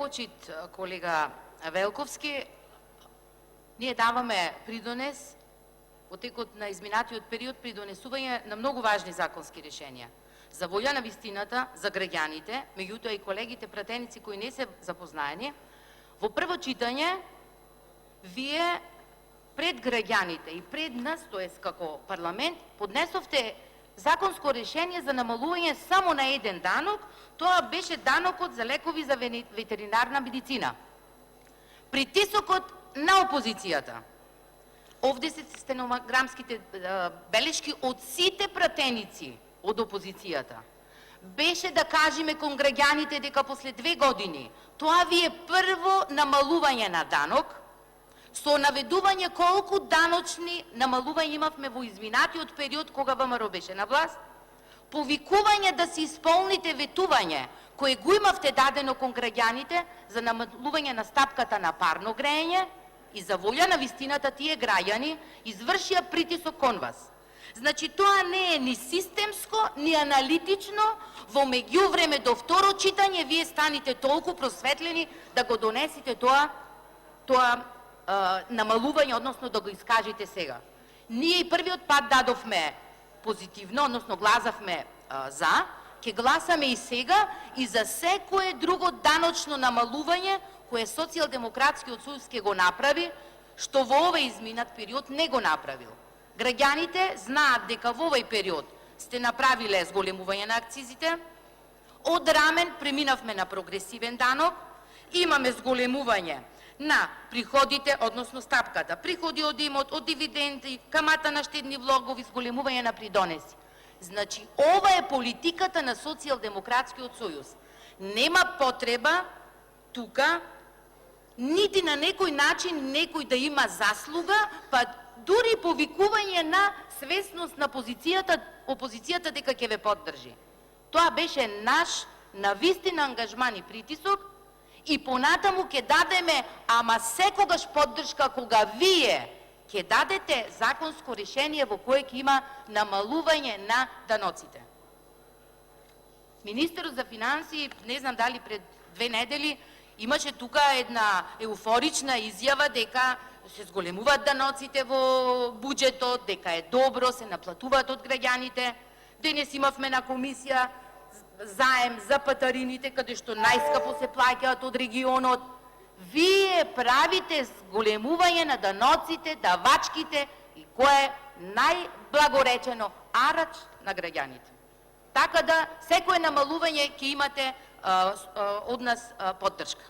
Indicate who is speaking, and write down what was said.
Speaker 1: почит, колега Велковски, ние даваме придонес во текот на изминатиот период при донесување на многу важни законски решенија. За волја на вистината, за граѓаните, меѓутоа и колегите пратеници кои не се запознаени, во прво читање, вие пред граѓаните и пред нас, тоест како парламент, поднесовте законско решение за намалување само на еден данок, тоа беше данокот за лекови за ветеринарна медицина. Притисокот на опозицијата. Овде се стенограмските белешки од сите пратеници од опозицијата. Беше да кажеме кон граѓаните дека после 2 години тоа ви е прво намалување на данок, со наведување колку даночни намалувања имавме во изминатиот период кога ВМРО беше на власт, повикување да се исполните ветување кое го имавте дадено кон граѓаните за намалување на стапката на парно грејење и за волја на вистината тие граѓани извршија притисок кон вас. Значи тоа не е ни системско, ни аналитично, во меѓувреме до второ читање вие станите толку просветлени да го донесите тоа намалување, односно да го искажете сега. Ние и првиот пат дадовме позитивно, односно гласавме за, ќе гласаме и сега и за секое друго даночно намалување кое Социјалдемократскиот сојуз ќе го направи, што во овој изминат период не го направил. Граѓаните знаат дека во овој период сте направиле зголемување на акцизите, од рамен преминавме на прогресивен данок, имаме зголемување на приходите, односно стапката, приходи од имот, од дивиденти, камата на штедни влогови, зголемување на придонеси. Значи, ова е политиката на Социјалдемократскиот сојуз. Нема потреба тука нити на некој начин некој да има заслуга, па дури повикување на свесност на опозицијата дека ќе ве поддржи. Тоа беше наш навистина ангажман и притисок и понатаму ќе дадеме, ама секогаш поддршка кога вие ќе дадете законско решение во кое ќе има намалување на даноците. Министерот за финансии, не знам дали пред 2 недели, имаше тука една еуфорична изјава дека се зголемуваат даноците во буџетот, дека е добро, се наплатуваат од граѓаните. Денес имавме на комисија заем за патарините, каде што најскапо се плаќаат од регионот. Вие правите зголемување на даноците, давачките и кое најблагоречено арач на граѓаните. Така да секое намалување ќе имате од нас поддршка.